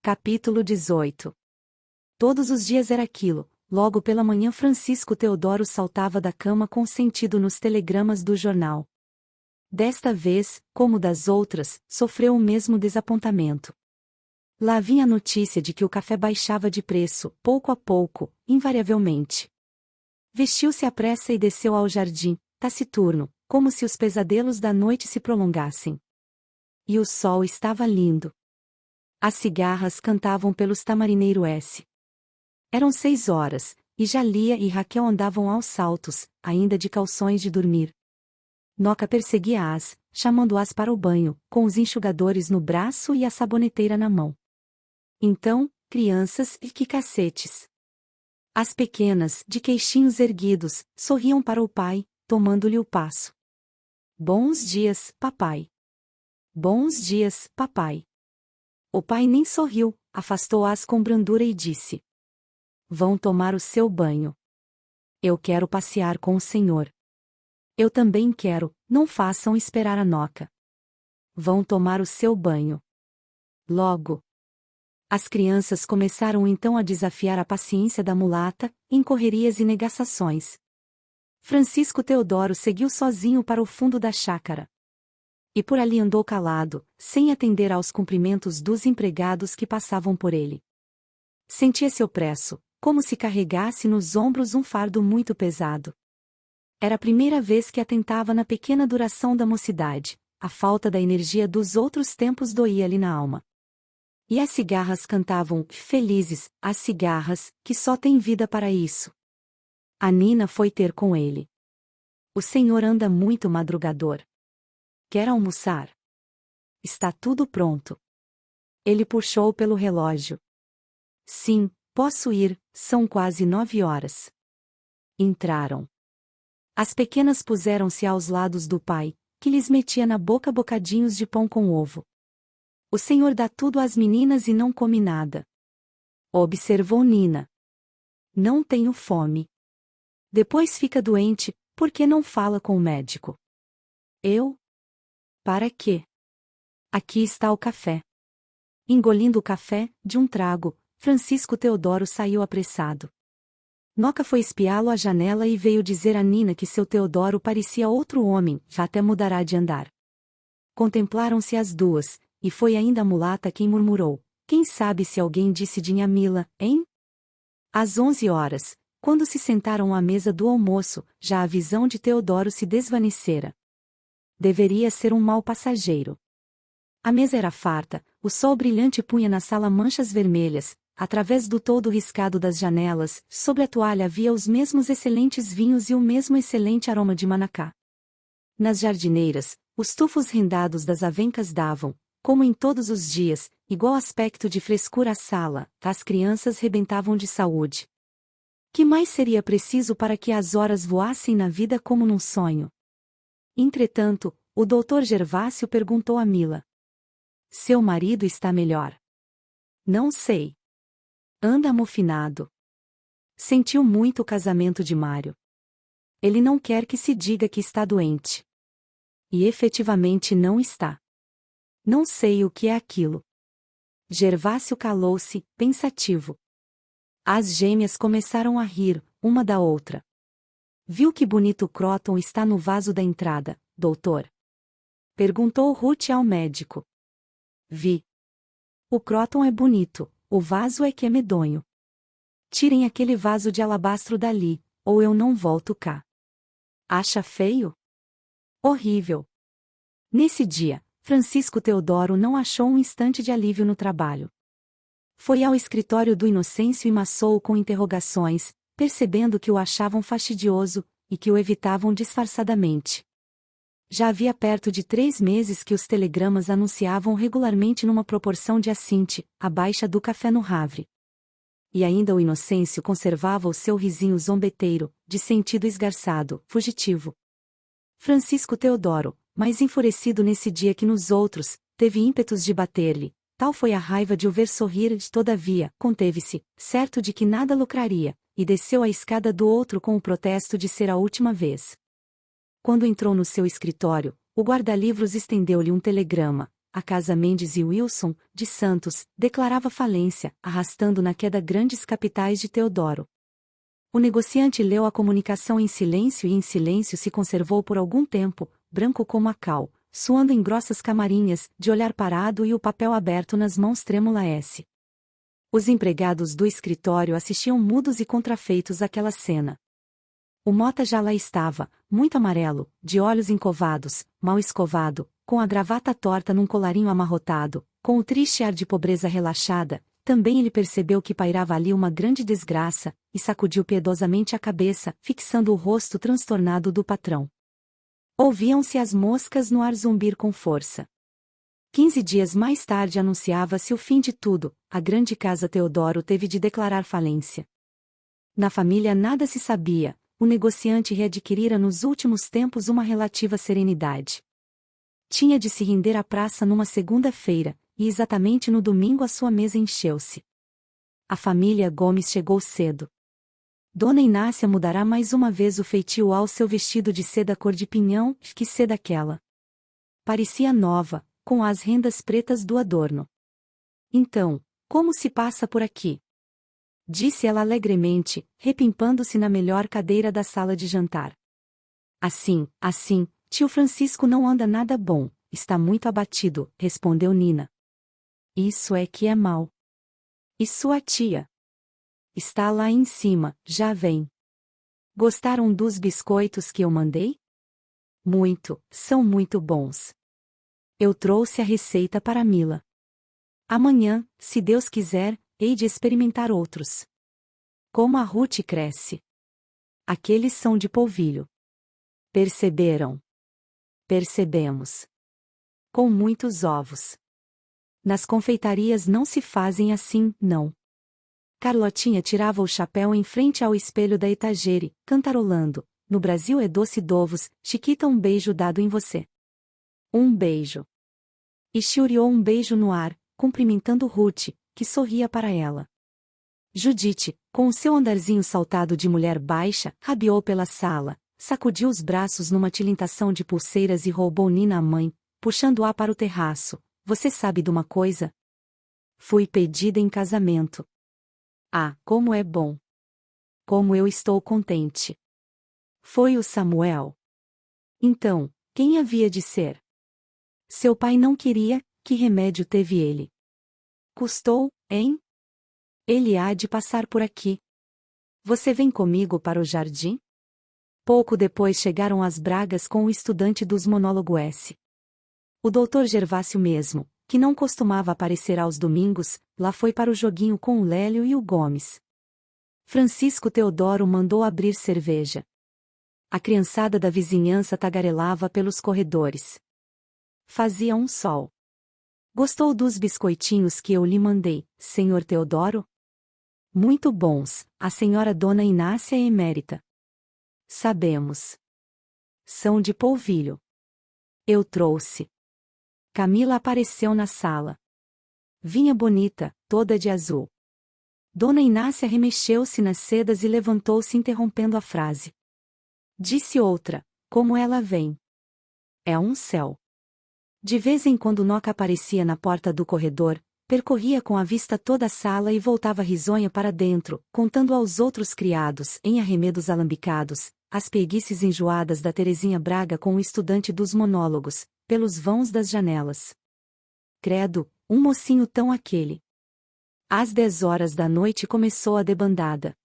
Capítulo 18. Todos os dias era aquilo. Logo pela manhã Francisco Teodoro saltava da cama com sentido nos telegramas do jornal. Desta vez, como das outras, sofreu o mesmo desapontamento. Lá vinha a notícia de que o café baixava de preço, pouco a pouco, invariavelmente. Vestiu-se à pressa e desceu ao jardim, taciturno, como se os pesadelos da noite se prolongassem. E o sol estava lindo. As cigarras cantavam pelos Tamarineiro S. Eram 6 horas, e Jalia e Raquel andavam aos saltos, ainda de calções de dormir. Noca perseguia-as, chamando-as para o banho, com os enxugadores no braço e a saboneteira na mão. Então, crianças, e que cacetes! As pequenas, de queixinhos erguidos, sorriam para o pai, tomando-lhe o passo. Bons dias, papai. Bons dias, papai. O pai nem sorriu, afastou-as com brandura e disse: Vão tomar o seu banho. Eu quero passear com o senhor. Eu também quero, não façam esperar a Noca. Vão tomar o seu banho. Logo. As crianças começaram então a desafiar a paciência da mulata, em correrias e negações. Francisco Teodoro seguiu sozinho para o fundo da chácara. E por ali andou calado, sem atender aos cumprimentos dos empregados que passavam por ele. Sentia-se opresso, como se carregasse nos ombros um fardo muito pesado. Era a primeira vez que atentava na pequena duração da mocidade, a falta da energia dos outros tempos doía-lhe na alma. E as cigarras cantavam, felizes, as cigarras, que só têm vida para isso. A Nina foi ter com ele. O senhor anda muito madrugador. Quer almoçar? Está tudo pronto. Ele puxou pelo relógio. Sim, posso ir, são quase 9 horas. Entraram. As pequenas puseram-se aos lados do pai, que lhes metia na boca bocadinhos de pão com ovo. O senhor dá tudo às meninas e não come nada. Observou Nina. Não tenho fome. Depois fica doente, por que não fala com o médico? Eu? Para quê? Aqui está o café. Engolindo o café, de um trago, Francisco Teodoro saiu apressado. Noca foi espiá-lo à janela e veio dizer a Nina que seu Teodoro parecia outro homem, já até mudará de andar. Contemplaram-se as duas, e foi ainda a mulata quem murmurou: quem sabe se alguém disse de Nhamila, hein? Às 11 horas, quando se sentaram à mesa do almoço, já a visão de Teodoro se desvanecera. Deveria ser um mau passageiro. A mesa era farta, o sol brilhante punha na sala manchas vermelhas, através do toldo riscado das janelas, sobre a toalha havia os mesmos excelentes vinhos e o mesmo excelente aroma de manacá. Nas jardineiras, os tufos rendados das avencas davam, como em todos os dias, igual aspecto de frescura à sala, as crianças rebentavam de saúde. Que mais seria preciso para que as horas voassem na vida como num sonho? Entretanto, o doutor Gervásio perguntou a Mila. Seu marido está melhor? Não sei. Anda amofinado. Sentiu muito o casamento de Mário. Ele não quer que se diga que está doente. E efetivamente não está. Não sei o que é aquilo. Gervásio calou-se, pensativo. As gêmeas começaram a rir, uma da outra. Viu que bonito cróton está no vaso da entrada, doutor? Perguntou Ruth ao médico. Vi. O cróton é bonito, o vaso é que é medonho. Tirem aquele vaso de alabastro dali, ou eu não volto cá. Acha feio? Horrível. Nesse dia, Francisco Teodoro não achou um instante de alívio no trabalho. Foi ao escritório do Inocêncio e maçou-o com interrogações, percebendo que o achavam fastidioso, e que o evitavam disfarçadamente. Já havia perto de 3 meses que os telegramas anunciavam regularmente numa proporção de acinte, a baixa do café no Havre. E ainda o Inocêncio conservava o seu risinho zombeteiro, de sentido esgarçado, fugitivo. Francisco Teodoro, mais enfurecido nesse dia que nos outros, teve ímpetos de bater-lhe. Tal foi a raiva de o ver sorrir, todavia, conteve-se, certo de que nada lucraria, e desceu a escada do outro com o protesto de ser a última vez. Quando entrou no seu escritório, o guarda-livros estendeu-lhe um telegrama, a Casa Mendes e Wilson, de Santos, declarava falência, arrastando na queda grandes capitais de Teodoro. O negociante leu a comunicação em silêncio e em silêncio se conservou por algum tempo, branco como a cal, suando em grossas camarinhas, de olhar parado e o papel aberto nas mãos trêmula-se. Os empregados do escritório assistiam mudos e contrafeitos àquela cena. O Mota já lá estava, muito amarelo, de olhos encovados, mal escovado, com a gravata torta num colarinho amarrotado, com o triste ar de pobreza relaxada. Também ele percebeu que pairava ali uma grande desgraça, e sacudiu piedosamente a cabeça, fixando o rosto transtornado do patrão. Ouviam-se as moscas no ar zumbir com força. 15 dias mais tarde anunciava-se o fim de tudo, a grande casa Teodoro teve de declarar falência. Na família nada se sabia, o negociante readquirira nos últimos tempos uma relativa serenidade. Tinha de se render à praça numa segunda-feira, e exatamente no domingo a sua mesa encheu-se. A família Gomes chegou cedo. Dona Inácia mudará mais uma vez o feitio ao seu vestido de seda cor de pinhão, que seda aquela. Parecia nova, com as rendas pretas do adorno. Então, como se passa por aqui? Disse ela alegremente, repimpando-se na melhor cadeira da sala de jantar. Assim, tio Francisco não anda nada bom, está muito abatido, respondeu Nina. Isso é que é mal. E sua tia? Está lá em cima, já vem. Gostaram dos biscoitos que eu mandei? Muito, são muito bons. Eu trouxe a receita para Mila. Amanhã, se Deus quiser, hei de experimentar outros. Como a Ruth cresce. Aqueles são de polvilho. Perceberam? Percebemos. Com muitos ovos. Nas confeitarias não se fazem assim, não. Carlotinha tirava o chapéu em frente ao espelho da etagere, cantarolando: no Brasil é doce d'ovos, Chiquita, um beijo dado em você. Um beijo. E churiou um beijo no ar, cumprimentando Ruth, que sorria para ela. Judite, com o seu andarzinho saltado de mulher baixa, rabiou pela sala, sacudiu os braços numa tilintação de pulseiras e roubou Nina à mãe, puxando-a para o terraço. Você sabe de uma coisa? Fui pedida em casamento. Ah, como é bom! Como eu estou contente! Foi o Samuel. Então, quem havia de ser? Seu pai não queria, que remédio teve ele? Custou, hein? Ele há de passar por aqui. Você vem comigo para o jardim? Pouco depois chegaram as Bragas com o estudante dos monólogos S. O doutor Gervásio mesmo, que não costumava aparecer aos domingos, lá foi para o joguinho com o Lélio e o Gomes. Francisco Teodoro mandou abrir cerveja. A criançada da vizinhança tagarelava pelos corredores. Fazia um sol. Gostou dos biscoitinhos que eu lhe mandei, senhor Teodoro? Muito bons, a senhora Dona Inácia é emérita. Sabemos. São de polvilho. Eu trouxe. Camila apareceu na sala. Vinha bonita, toda de azul. Dona Inácia remexeu-se nas sedas e levantou-se interrompendo a frase. Disse outra: como ela vem. É um céu. De vez em quando Noca aparecia na porta do corredor, percorria com a vista toda a sala e voltava risonha para dentro, contando aos outros criados, em arremedos alambicados, as preguices enjoadas da Terezinha Braga com o estudante dos monólogos, pelos vãos das janelas. Credo, um mocinho tão aquele. Às 10 horas da noite começou a debandada.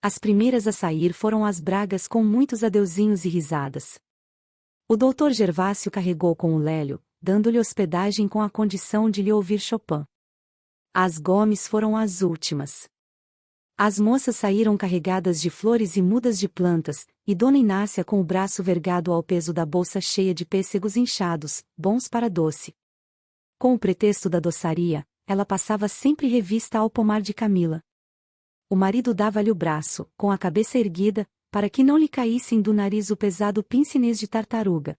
As primeiras a sair foram as Bragas com muitos adeuzinhos e risadas. O doutor Gervásio carregou com o Lélio, dando-lhe hospedagem com a condição de lhe ouvir Chopin. As Gomes foram as últimas. As moças saíram carregadas de flores e mudas de plantas, e Dona Inácia com o braço vergado ao peso da bolsa cheia de pêssegos inchados, bons para doce. Com o pretexto da doçaria, ela passava sempre revista ao pomar de Camila. O marido dava-lhe o braço, com a cabeça erguida, para que não lhe caíssem do nariz o pesado pince-nez de tartaruga.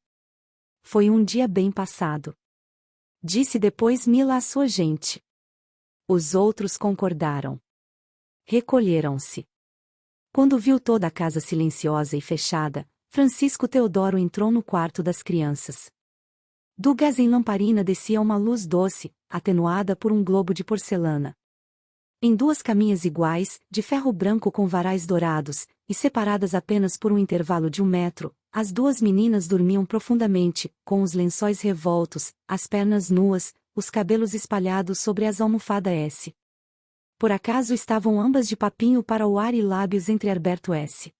Foi um dia bem passado. Disse depois Mila à sua gente. Os outros concordaram. Recolheram-se. Quando viu toda a casa silenciosa e fechada, Francisco Teodoro entrou no quarto das crianças. Do gás em lamparina descia uma luz doce, atenuada por um globo de porcelana. Em duas caminhas iguais, de ferro branco com varais dourados, e separadas apenas por um intervalo de 1 metro, as duas meninas dormiam profundamente, com os lençóis revoltos, as pernas nuas, os cabelos espalhados sobre as almofadas S. Por acaso estavam ambas de papinho para o ar e lábios entreaberto S.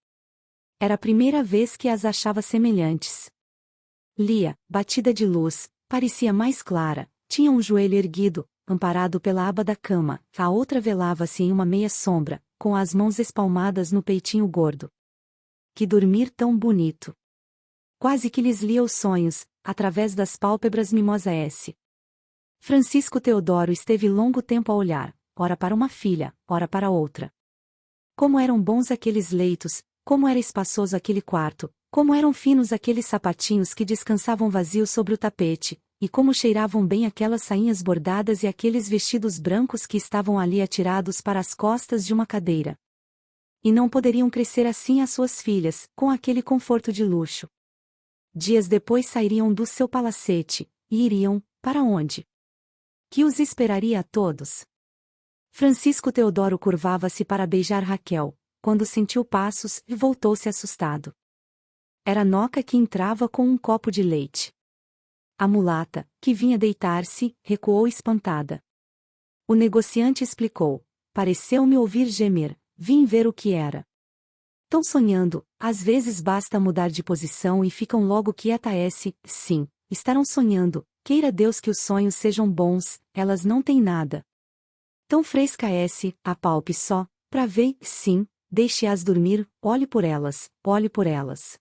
Era a primeira vez que as achava semelhantes. Lia, batida de luz, parecia mais clara, tinha um joelho erguido, amparado pela aba da cama, a outra velava-se em uma meia sombra, com as mãos espalmadas no peitinho gordo. Que dormir tão bonito! Quase que lhes lia os sonhos, através das pálpebras mimosa S. Francisco Teodoro esteve longo tempo a olhar, ora para uma filha, ora para outra. Como eram bons aqueles leitos, como era espaçoso aquele quarto, como eram finos aqueles sapatinhos que descansavam vazios sobre o tapete, e como cheiravam bem aquelas sainhas bordadas e aqueles vestidos brancos que estavam ali atirados para as costas de uma cadeira. E não poderiam crescer assim as suas filhas, com aquele conforto de luxo. Dias depois sairiam do seu palacete, e iriam, para onde? Que os esperaria a todos? Francisco Teodoro curvava-se para beijar Raquel, quando sentiu passos e voltou-se assustado. Era Noca que entrava com um copo de leite. A mulata, que vinha deitar-se, recuou espantada. O negociante explicou: pareceu-me ouvir gemer, vim ver o que era. Tão sonhando, às vezes basta mudar de posição e ficam logo quieta. Sim, estarão sonhando, queira Deus que os sonhos sejam bons, elas não têm nada. Tão fresca apalpe só, pra ver, sim, deixe-as dormir, olhe por elas, olhe por elas.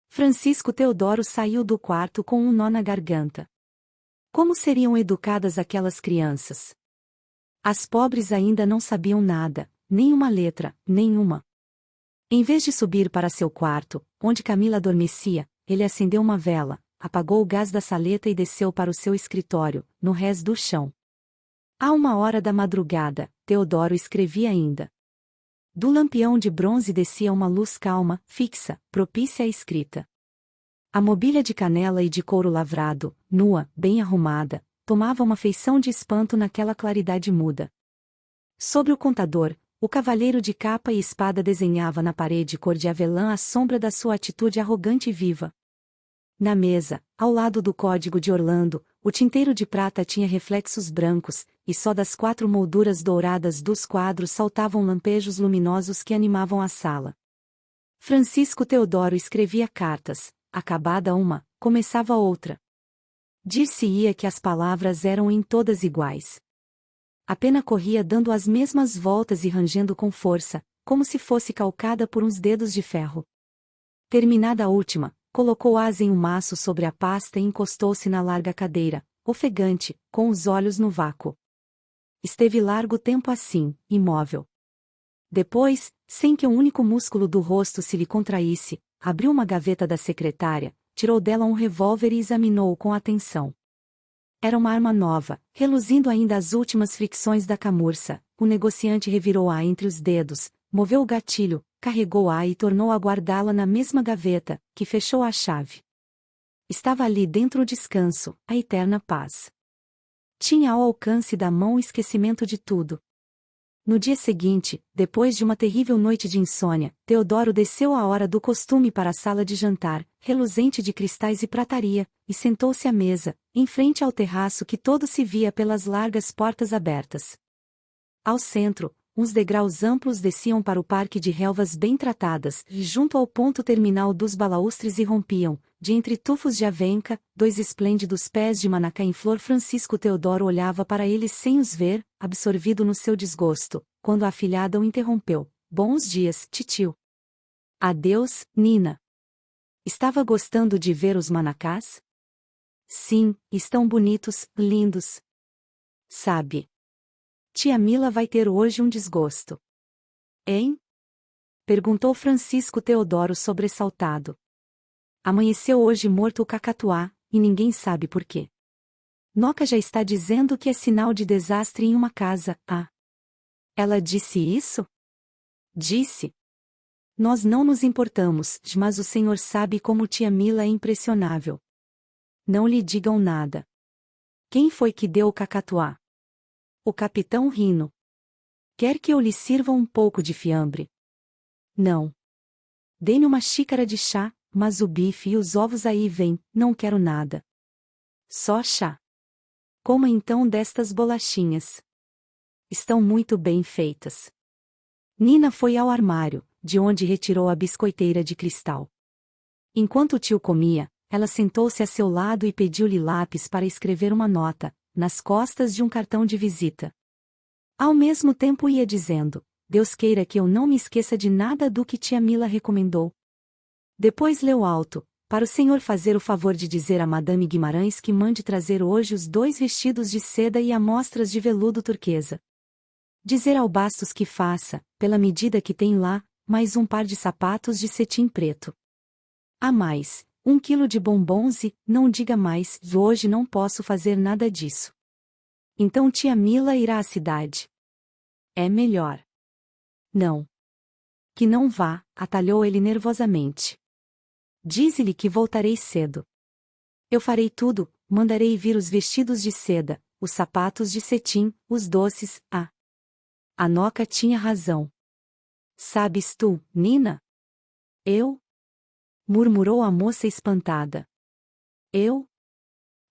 Francisco Teodoro saiu do quarto com um nó na garganta. Como seriam educadas aquelas crianças? As pobres ainda não sabiam nada, nem uma letra, nenhuma. Em vez de subir para seu quarto, onde Camila adormecia, ele acendeu uma vela, apagou o gás da saleta e desceu para o seu escritório, no rés do chão. À 1 hora da madrugada, Teodoro escrevia ainda. Do lampião de bronze descia uma luz calma, fixa, propícia à escrita. A mobília de canela e de couro lavrado, nua, bem arrumada, tomava uma feição de espanto naquela claridade muda. Sobre o contador, o cavalheiro de capa e espada desenhava na parede cor de avelã a sombra da sua atitude arrogante e viva. Na mesa, ao lado do código de Orlando, o tinteiro de prata tinha reflexos brancos, e só das 4 molduras douradas dos quadros saltavam lampejos luminosos que animavam a sala. Francisco Teodoro escrevia cartas, acabada uma, começava outra. Dir-se-ia que as palavras eram em todas iguais. A pena corria dando as mesmas voltas e rangendo com força, como se fosse calcada por uns dedos de ferro. Terminada a última, colocou-as em um maço sobre a pasta e encostou-se na larga cadeira, ofegante, com os olhos no vácuo. Esteve largo tempo assim, imóvel. Depois, sem que um único músculo do rosto se lhe contraísse, abriu uma gaveta da secretária, tirou dela um revólver e examinou-o com atenção. Era uma arma nova, reluzindo ainda as últimas fricções da camurça. O negociante revirou-a entre os dedos, moveu o gatilho, carregou-a e tornou a guardá-la na mesma gaveta, que fechou à chave. Estava ali dentro o descanso, a eterna paz. Tinha ao alcance da mão o esquecimento de tudo. No dia seguinte, depois de uma terrível noite de insônia, Teodoro desceu à hora do costume para a sala de jantar, reluzente de cristais e prataria, e sentou-se à mesa, em frente ao terraço que todo se via pelas largas portas abertas. Ao centro, uns degraus amplos desciam para o parque de relvas bem tratadas, e junto ao ponto terminal dos balaústres irrompiam, de entre tufos de avenca, 2 esplêndidos pés de manacá em flor. Francisco Teodoro olhava para eles sem os ver, absorvido no seu desgosto, quando a afilhada o interrompeu. Bons dias, titio. Adeus, Nina. Estava gostando de ver os manacás? Sim, estão bonitos, lindos. Sabe? Tia Mila vai ter hoje um desgosto. Hein? Perguntou Francisco Teodoro sobressaltado. Amanheceu hoje morto o cacatuá, e ninguém sabe por quê. Noca já está dizendo que é sinal de desastre em uma casa. Ah! Ela disse isso? Disse. Nós não nos importamos, mas o senhor sabe como tia Mila é impressionável. Não lhe digam nada. Quem foi que deu o cacatuá? O capitão Rino. Quer que eu lhe sirva um pouco de fiambre? Não. Dê-me uma xícara de chá, mas o bife e os ovos aí vêm, não quero nada. Só chá. Coma então destas bolachinhas. Estão muito bem feitas. Nina foi ao armário, de onde retirou a biscoiteira de cristal. Enquanto o tio comia, ela sentou-se a seu lado e pediu-lhe lápis para escrever uma nota, nas costas de um cartão de visita. Ao mesmo tempo ia dizendo: Deus queira que eu não me esqueça de nada do que tia Mila recomendou. Depois leu alto: para o senhor fazer o favor de dizer a Madame Guimarães que mande trazer hoje os 2 vestidos de seda e amostras de veludo turquesa. Dizer ao Bastos que faça, pela medida que tem lá, mais um par de sapatos de cetim preto. A mais, 1 quilo de bombons e, não diga mais, hoje não posso fazer nada disso. Então tia Mila irá à cidade. É melhor. Não. Que não vá, atalhou ele nervosamente. Dize-lhe que voltarei cedo. Eu farei tudo, mandarei vir os vestidos de seda, os sapatos de cetim, os doces, A Noca tinha razão. Sabes tu, Nina? Eu? Murmurou a moça espantada. Eu?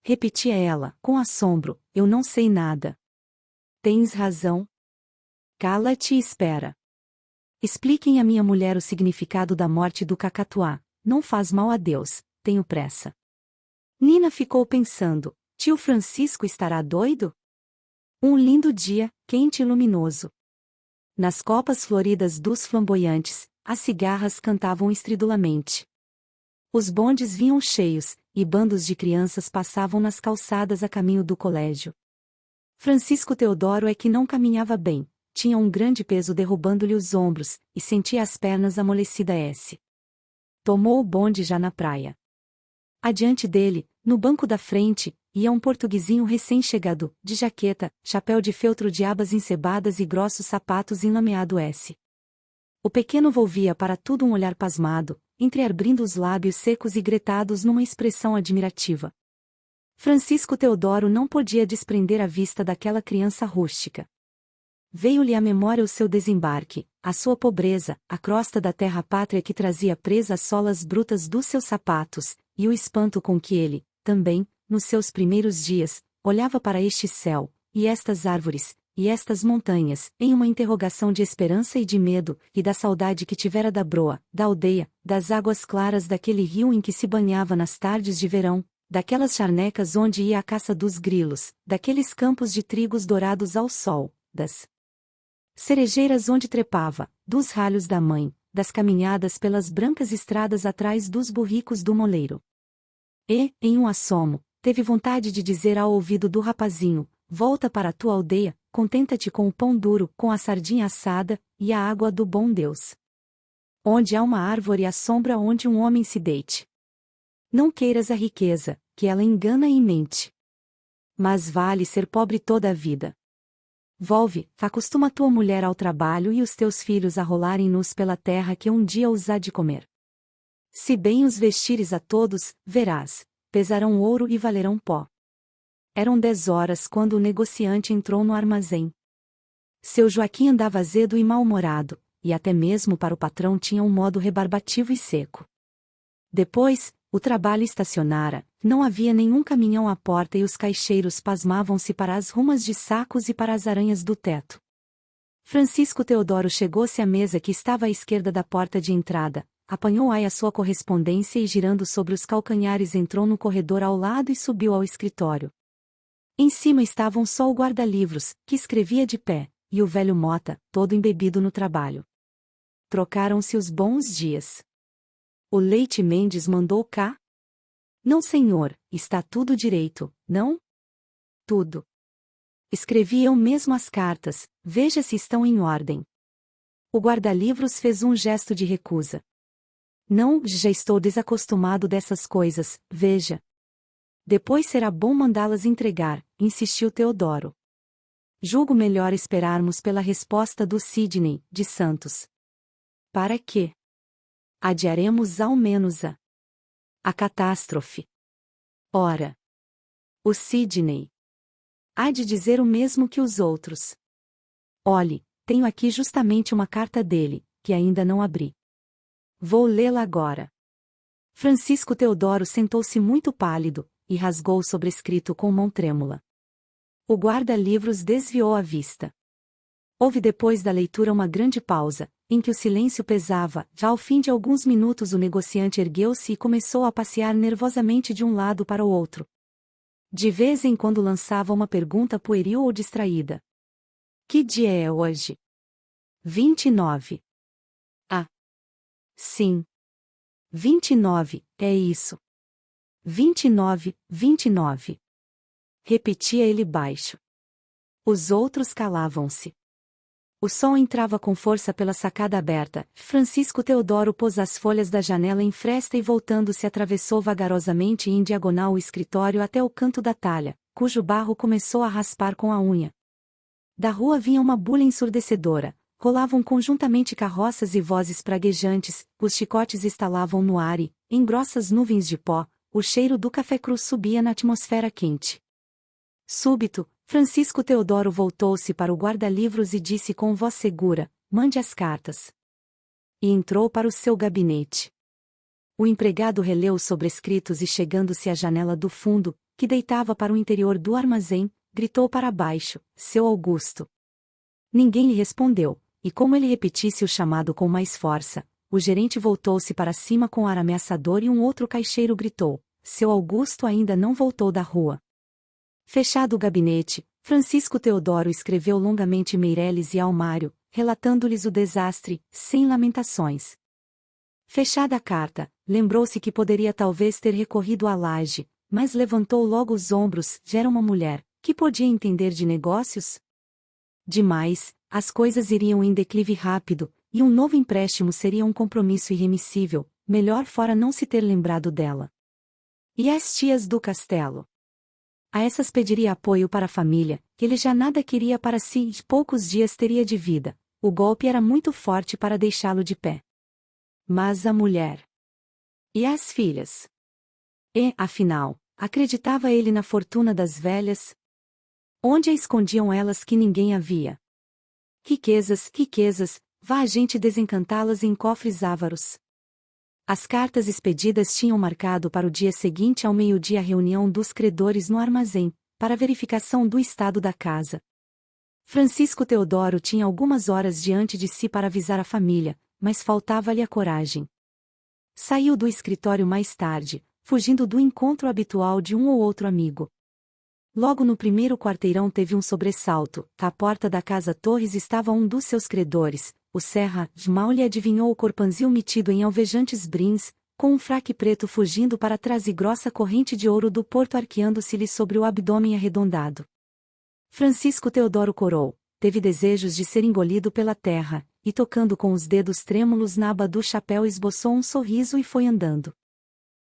Repetia ela, com assombro, eu não sei nada. Tens razão. Cala-te e espera. Expliquem à minha mulher o significado da morte do cacatuá, não faz mal a Deus, tenho pressa. Nina ficou pensando, tio Francisco estará doido? Um lindo dia, quente e luminoso. Nas copas floridas dos flamboyantes, as cigarras cantavam estridulamente. Os bondes vinham cheios, e bandos de crianças passavam nas calçadas a caminho do colégio. Francisco Teodoro é que não caminhava bem, tinha um grande peso derrubando-lhe os ombros, e sentia as pernas amolecidas. Tomou o bonde já na praia. Adiante dele, no banco da frente, ia um portuguesinho recém-chegado, de jaqueta, chapéu de feltro de abas encebadas e grossos sapatos enlameado. O pequeno volvia para tudo um olhar pasmado, entreabrindo os lábios secos e gretados numa expressão admirativa. Francisco Teodoro não podia desprender a vista daquela criança rústica. Veio-lhe à memória o seu desembarque, a sua pobreza, a crosta da terra-pátria que trazia presa às solas brutas dos seus sapatos, e o espanto com que ele, também, nos seus primeiros dias, olhava para este céu, e estas árvores, e estas montanhas, em uma interrogação de esperança e de medo, e da saudade que tivera da broa, da aldeia, das águas claras daquele rio em que se banhava nas tardes de verão, daquelas charnecas onde ia à caça dos grilos, daqueles campos de trigos dourados ao sol, das cerejeiras onde trepava, dos ralhos da mãe, das caminhadas pelas brancas estradas atrás dos burricos do moleiro. E, em um assomo, teve vontade de dizer ao ouvido do rapazinho: volta para a tua aldeia, contenta-te com o pão duro, com a sardinha assada, e a água do bom Deus. Onde há uma árvore há sombra onde um homem se deite. Não queiras a riqueza, que ela engana e mente. Mas vale ser pobre toda a vida. Volve, acostuma tua mulher ao trabalho e os teus filhos a rolarem nus pela terra que um dia os há de comer. Se bem os vestires a todos, verás, pesarão ouro e valerão pó. Eram 10 horas quando o negociante entrou no armazém. Seu Joaquim andava azedo e mal-humorado, e até mesmo para o patrão tinha um modo rebarbativo e seco. Depois, o trabalho estacionara, não havia nenhum caminhão à porta e os caixeiros pasmavam-se para as rumas de sacos e para as aranhas do teto. Francisco Teodoro chegou-se à mesa que estava à esquerda da porta de entrada, apanhou a sua correspondência e girando sobre os calcanhares entrou no corredor ao lado e subiu ao escritório. Em cima estavam só o guarda-livros, que escrevia de pé, e o velho Mota, todo embebido no trabalho. Trocaram-se os bons dias. O Leite Mendes mandou cá? Não, senhor, está tudo direito, não? Tudo. Escrevi eu mesmo as cartas, veja se estão em ordem. O guarda-livros fez um gesto de recusa. Não, já estou desacostumado dessas coisas, veja. Depois será bom mandá-las entregar, insistiu Teodoro. Julgo melhor esperarmos pela resposta do Sidney, de Santos. Para quê? Adiaremos ao menos a catástrofe. Ora, o Sidney há de dizer o mesmo que os outros. Olhe, tenho aqui justamente uma carta dele, que ainda não abri. Vou lê-la agora. Francisco Teodoro sentou-se muito pálido, e rasgou o sobrescrito com mão trêmula. O guarda-livros desviou a vista. Houve depois da leitura uma grande pausa, em que o silêncio pesava. Já ao fim de alguns minutos o negociante ergueu-se e começou a passear nervosamente de um lado para o outro. De vez em quando lançava uma pergunta pueril ou distraída. Que dia é hoje? 29. Ah. Sim. 29, é isso. 29, 29. Repetia ele baixo. Os outros calavam-se. O sol entrava com força pela sacada aberta. Francisco Teodoro pôs as folhas da janela em fresta e voltando-se atravessou vagarosamente em diagonal o escritório até o canto da talha, cujo barro começou a raspar com a unha. Da rua vinha uma bula ensurdecedora. Rolavam conjuntamente carroças e vozes praguejantes, os chicotes estalavam no ar e, em grossas nuvens de pó, o cheiro do café cru subia na atmosfera quente. Súbito, Francisco Teodoro voltou-se para o guarda-livros e disse com voz segura: mande as cartas. E entrou para o seu gabinete. O empregado releu os sobrescritos e chegando-se à janela do fundo, que deitava para o interior do armazém, gritou para baixo: seu Augusto. Ninguém lhe respondeu. E como ele repetisse o chamado com mais força, o gerente voltou-se para cima com ar ameaçador e um outro caixeiro gritou: seu Augusto ainda não voltou da rua. Fechado o gabinete, Francisco Teodoro escreveu longamente Meireles e Almário, relatando-lhes o desastre, sem lamentações. Fechada a carta, lembrou-se que poderia talvez ter recorrido à laje, mas levantou logo os ombros. Já era uma mulher, que podia entender de negócios? Demais, as coisas iriam em declive rápido, e um novo empréstimo seria um compromisso irremissível, melhor fora não se ter lembrado dela. E as tias do castelo? A essas pediria apoio para a família, que ele já nada queria para si e poucos dias teria de vida. O golpe era muito forte para deixá-lo de pé. Mas a mulher? E as filhas? E, afinal, acreditava ele na fortuna das velhas? Onde a escondiam elas que ninguém a via? Riquezas, riquezas, vá a gente desencantá-las em cofres ávaros. As cartas expedidas tinham marcado para o dia seguinte ao meio-dia a reunião dos credores no armazém, para verificação do estado da casa. Francisco Teodoro tinha algumas horas diante de si para avisar a família, mas faltava-lhe a coragem. Saiu do escritório mais tarde, fugindo do encontro habitual de um ou outro amigo. Logo no primeiro quarteirão teve um sobressalto. À porta da casa Torres estava um dos seus credores, o Serra. Mal lhe adivinhou o corpanzil metido em alvejantes brins, com um fraque preto fugindo para trás e grossa corrente de ouro do porto arqueando-se-lhe sobre o abdômen arredondado. Francisco Teodoro corou, teve desejos de ser engolido pela terra, e tocando com os dedos trêmulos na aba do chapéu esboçou um sorriso e foi andando.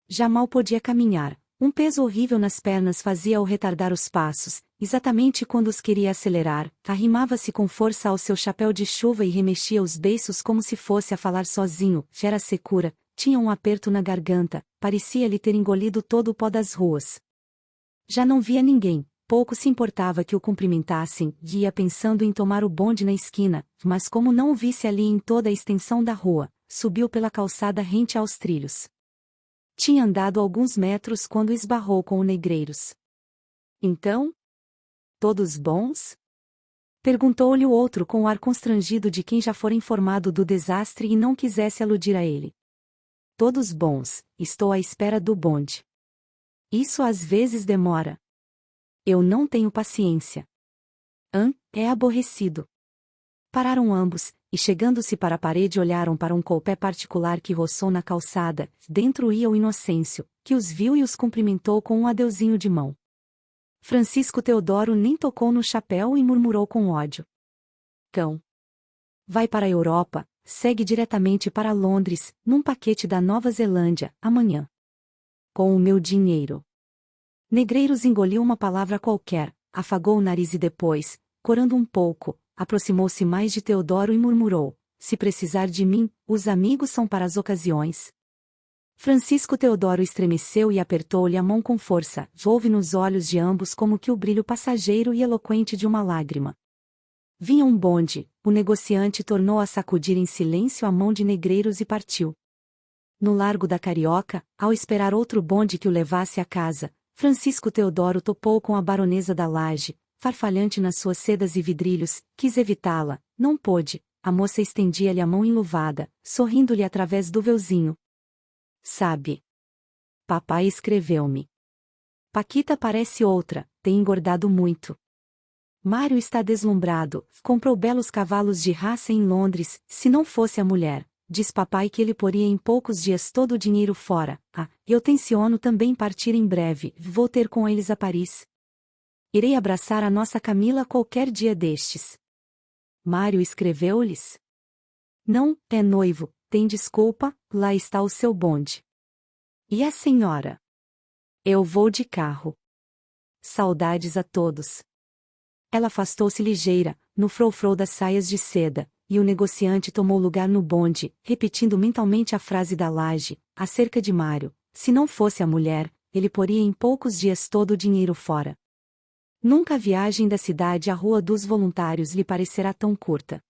Já mal podia caminhar. Um peso horrível nas pernas fazia-o retardar os passos, exatamente quando os queria acelerar, arrimava-se com força ao seu chapéu de chuva e remexia os beiços como se fosse a falar sozinho. Era secura, tinha um aperto na garganta, parecia-lhe ter engolido todo o pó das ruas. Já não via ninguém, pouco se importava que o cumprimentassem, ia pensando em tomar o bonde na esquina, mas como não o visse ali em toda a extensão da rua, subiu pela calçada rente aos trilhos. Tinha andado alguns metros quando esbarrou com o Negreiros. Então? Todos bons? Perguntou-lhe o outro com o ar constrangido de quem já fora informado do desastre e não quisesse aludir a ele. Todos bons, estou à espera do bonde. Isso às vezes demora. Eu não tenho paciência. É aborrecido. Pararam ambos, e chegando-se para a parede olharam para um colpé particular que roçou na calçada. Dentro ia o Inocêncio, que os viu e os cumprimentou com um adeuzinho de mão. Francisco Teodoro nem tocou no chapéu e murmurou com ódio. Cão. Vai para a Europa, segue diretamente para Londres, num paquete da Nova Zelândia, amanhã. Com o meu dinheiro. Negreiros engoliu uma palavra qualquer, afagou o nariz e depois, corando um pouco, aproximou-se mais de Teodoro e murmurou: se precisar de mim, os amigos são para as ocasiões. Francisco Teodoro estremeceu e apertou-lhe a mão com força. Houve nos olhos de ambos como que o brilho passageiro e eloquente de uma lágrima. Vinha um bonde, o negociante tornou a sacudir em silêncio a mão de Negreiros e partiu. No Largo da Carioca, ao esperar outro bonde que o levasse à casa, Francisco Teodoro topou com a baronesa da Laje, farfalhante nas suas sedas e vidrilhos, quis evitá-la, não pôde, a moça estendia-lhe a mão enluvada, sorrindo-lhe através do véuzinho. Sabe? Papai escreveu-me. Paquita parece outra, tem engordado muito. Mário está deslumbrado, comprou belos cavalos de raça em Londres, se não fosse a mulher. Diz papai que ele poria em poucos dias todo o dinheiro fora. Eu tenciono também partir em breve, vou ter com eles a Paris. Irei abraçar a nossa Camila qualquer dia destes. Mário escreveu-lhes? Não, é noivo, tem desculpa, lá está o seu bonde. E a senhora? Eu vou de carro. Saudades a todos. Ela afastou-se ligeira, no frou-frou das saias de seda, e o negociante tomou lugar no bonde, repetindo mentalmente a frase da Laje, acerca de Mário: se não fosse a mulher, ele poria em poucos dias todo o dinheiro fora. Nunca a viagem da cidade à Rua dos Voluntários lhe parecerá tão curta.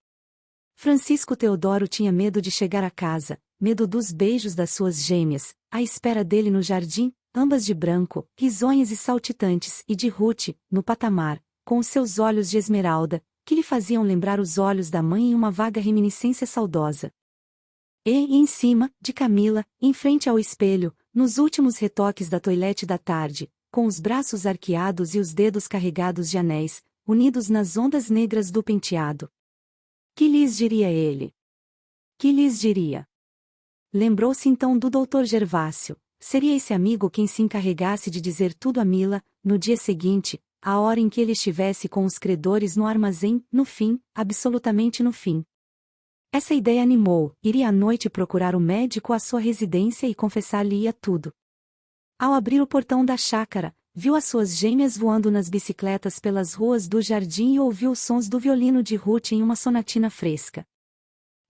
Francisco Teodoro tinha medo de chegar a casa, medo dos beijos das suas gêmeas, à espera dele no jardim, ambas de branco, risonhas e saltitantes, e de Ruth, no patamar, com os seus olhos de esmeralda, que lhe faziam lembrar os olhos da mãe em uma vaga reminiscência saudosa. E em cima, de Camila, em frente ao espelho, nos últimos retoques da toilette da tarde, com os braços arqueados e os dedos carregados de anéis, unidos nas ondas negras do penteado. Que lhes diria ele? Que lhes diria? Lembrou-se então do Dr. Gervásio. Seria esse amigo quem se encarregasse de dizer tudo a Mila, no dia seguinte, a hora em que ele estivesse com os credores no armazém, no fim, absolutamente no fim. Essa ideia animou, iria à noite procurar o médico à sua residência e confessar-lhe-ia tudo. Ao abrir o portão da chácara, viu as suas gêmeas voando nas bicicletas pelas ruas do jardim e ouviu os sons do violino de Ruth em uma sonatina fresca.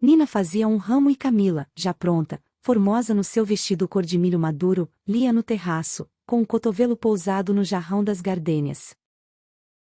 Nina fazia um ramo e Camila, já pronta, formosa no seu vestido cor de milho maduro, lia no terraço, com o cotovelo pousado no jarrão das gardênias.